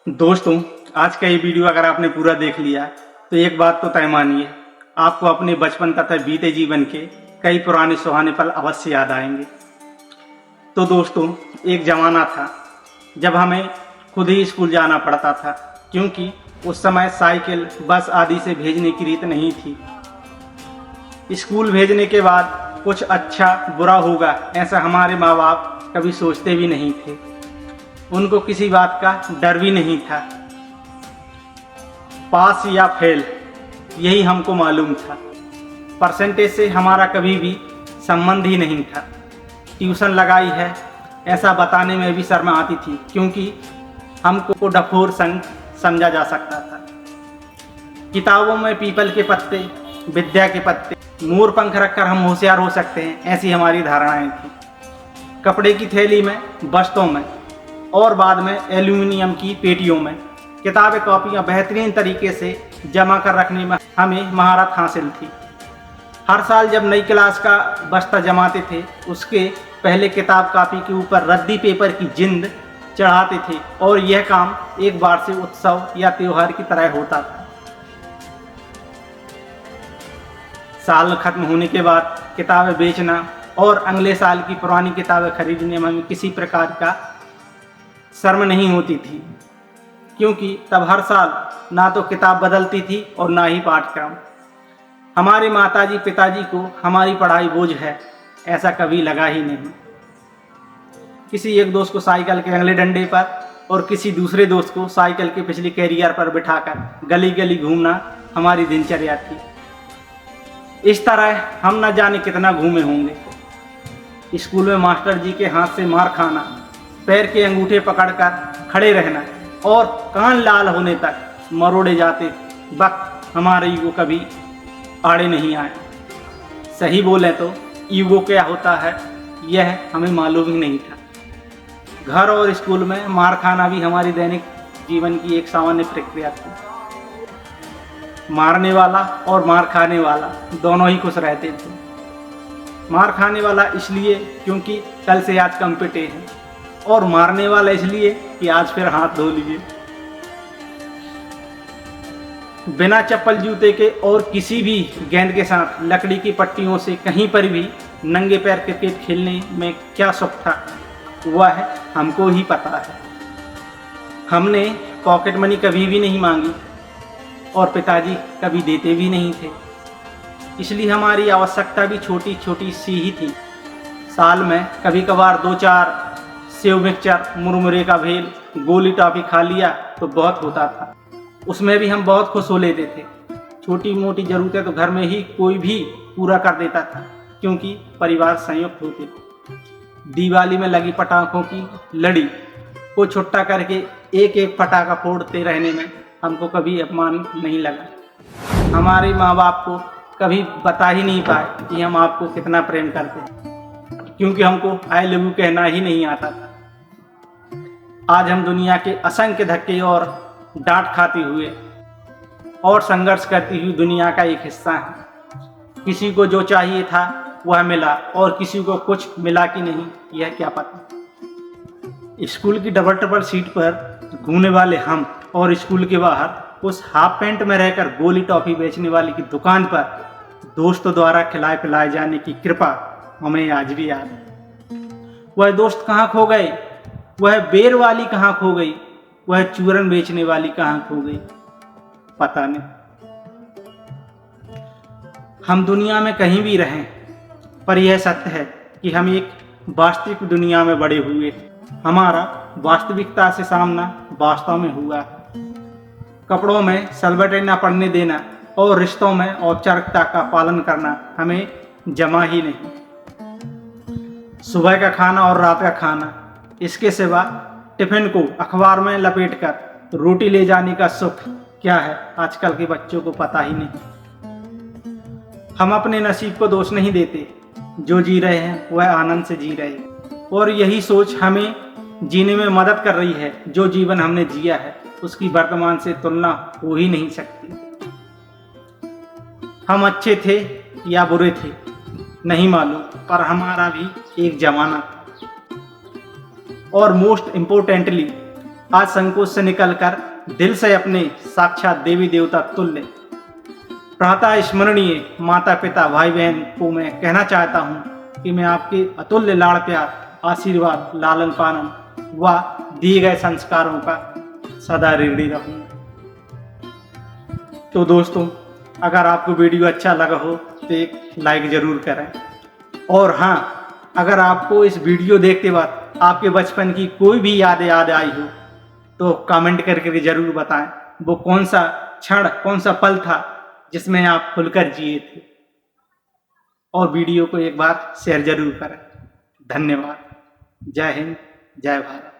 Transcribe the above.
दोस्तों, आज का ये वीडियो अगर आपने पूरा देख लिया तो एक बात तो तय मानिए, आपको अपने बचपन तथा बीते जीवन के कई पुराने सुहाने पल अवश्य याद आएंगे। तो दोस्तों, एक ज़माना था जब हमें खुद ही स्कूल जाना पड़ता था, क्योंकि उस समय साइकिल, बस आदि से भेजने की रीत नहीं थी। स्कूल भेजने के बाद कुछ अच्छा बुरा होगा ऐसा हमारे माँ बाप कभी सोचते भी नहीं थे। उनको किसी बात का डर भी नहीं था। पास या फेल यही हमको मालूम था। परसेंटेज से हमारा कभी भी संबंध ही नहीं था। ट्यूशन लगाई है ऐसा बताने में भी शर्म आती थी, क्योंकि हमको डफोर संग समझा जा सकता था। किताबों में पीपल के पत्ते, विद्या के पत्ते, मोर पंख रखकर हम होशियार हो सकते हैं, ऐसी हमारी धारणाएं थी। कपड़े की थैली में, बस्तों में और बाद में एल्यूमिनियम की पेटियों में किताबें, कॉपियाँ बेहतरीन तरीके से जमा कर रखने में हमें महारत हासिल थी। हर साल जब नई क्लास का बस्ता जमाते थे, उसके पहले किताब कॉपी के ऊपर रद्दी पेपर की जिंद चढ़ाते थे, और यह काम एक बार से उत्सव या त्योहार की तरह होता था। साल खत्म होने के बाद किताबें बेचना और अगले साल की पुरानी किताबें खरीदने में हमें किसी प्रकार का शर्म नहीं होती थी, क्योंकि तब हर साल ना तो किताब बदलती थी और ना ही पाठ्यक्रम। हमारे माताजी पिताजी को हमारी पढ़ाई बोझ है ऐसा कभी लगा ही नहीं। किसी एक दोस्त को साइकिल के अगले डंडे पर और किसी दूसरे दोस्त को साइकिल के पिछले कैरियर पर बिठाकर गली गली घूमना हमारी दिनचर्या थी। इस तरह हम न जाने कितना घूमे होंगे। स्कूल में मास्टर जी के हाथ से मार खाना, पैर के अंगूठे पकड़कर खड़े रहना और कान लाल होने तक मरोड़े जाते वक्त हमारे ईगो कभी आड़े नहीं आए। सही बोले तो ईगो क्या होता है यह हमें मालूम ही नहीं था। घर और स्कूल में मार खाना भी हमारी दैनिक जीवन की एक सामान्य प्रक्रिया थी। मारने वाला और मार खाने वाला दोनों ही खुश रहते थे। मार खाने वाला इसलिए क्योंकि कल से आज कम पिटे हैं, और मारने वाला इसलिए कि आज फिर हाथ धो लिए। बिना चप्पल जूते के और किसी भी गेंद के साथ लकड़ी की पट्टियों से कहीं पर भी नंगे पैर क्रिकेट खेलने में क्या सुख था वह हमको ही पता है। हमने पॉकेट मनी कभी भी नहीं मांगी और पिताजी कभी देते भी नहीं थे, इसलिए हमारी आवश्यकता भी छोटी छोटी सी ही थी। साल में कभी कभार 2-4 सेव मिक्सचर, मुरमुरे का भेल, गोली टॉफी खा लिया तो बहुत होता था। उसमें भी हम बहुत खुश हो लेते थे। छोटी मोटी ज़रूरतें तो घर में ही कोई भी पूरा कर देता था, क्योंकि परिवार संयुक्त होते थे। दिवाली में लगी पटाखों की लड़ी को छुट्टा करके एक एक पटाखा फोड़ते रहने में हमको कभी अपमान नहीं लगा। हमारे माँ बाप को कभी बता ही नहीं पाए कि हम आपको कितना प्रेम करते हैं, क्योंकि हमको आई लव यू कहना ही नहीं आता था। आज हम दुनिया के असंख्य धक्के और डांट खाते हुए और संघर्ष करती हुई दुनिया का एक हिस्सा है। किसी को जो चाहिए था वह मिला और किसी को कुछ मिला कि नहीं यह क्या पता। स्कूल की डबल सीट पर घूमने वाले हम और स्कूल के बाहर उस हाफ पैंट में रहकर गोली टॉफी बेचने वाली की दुकान पर दोस्तों द्वारा खिलाए पिलाए जाने की कृपा हमें आज भी याद है। वह दोस्त कहाँ खो गए, वह बेर वाली कहाँ खो गई, वह चूरन बेचने वाली कहाँ खो गई, पता नहीं। हम दुनिया में कहीं भी रहें, पर यह सत्य है कि हम एक वास्तविक दुनिया में बड़े हुए। हमारा वास्तविकता से सामना वास्तव में हुआ। कपड़ों में सलबटे न पड़ने देना और रिश्तों में औपचारिकता का पालन करना हमें जमा ही नहीं। सुबह का खाना और रात का खाना, इसके सिवा टिफिन को अखबार में लपेटकर रोटी ले जाने का सुख क्या है आजकल के बच्चों को पता ही नहीं। हम अपने नसीब को दोष नहीं देते, जो जी रहे हैं वह आनंद से जी रहे हैं, और यही सोच हमें जीने में मदद कर रही है। जो जीवन हमने जिया है उसकी वर्तमान से तुलना हो ही नहीं सकती। हम अच्छे थे या बुरे थे नहीं मालूम, पर हमारा भी एक जमाना था। और मोस्ट इम्पोर्टेंटली आज संकोच से निकलकर दिल से अपने साक्षात देवी देवता तुल्य प्रातः स्मरणीय माता पिता भाई बहन को मैं कहना चाहता हूँ कि मैं आपके अतुल्य लाड़ प्यार आशीर्वाद लालन पालन व दिए गए संस्कारों का सदा ऋणी रहूँगा। तो दोस्तों, अगर आपको वीडियो अच्छा लगा हो तो एक लाइक ज़रूर करें। और हाँ, अगर आपको इस वीडियो देखते वक्त आपके बचपन की कोई भी याद आई हो तो कमेंट करके ज़रूर बताएं वो कौन सा क्षण, कौन सा पल था जिसमें आप खुलकर जिए थे। और वीडियो को एक बार शेयर ज़रूर करें। धन्यवाद। जय हिंद, जय भारत।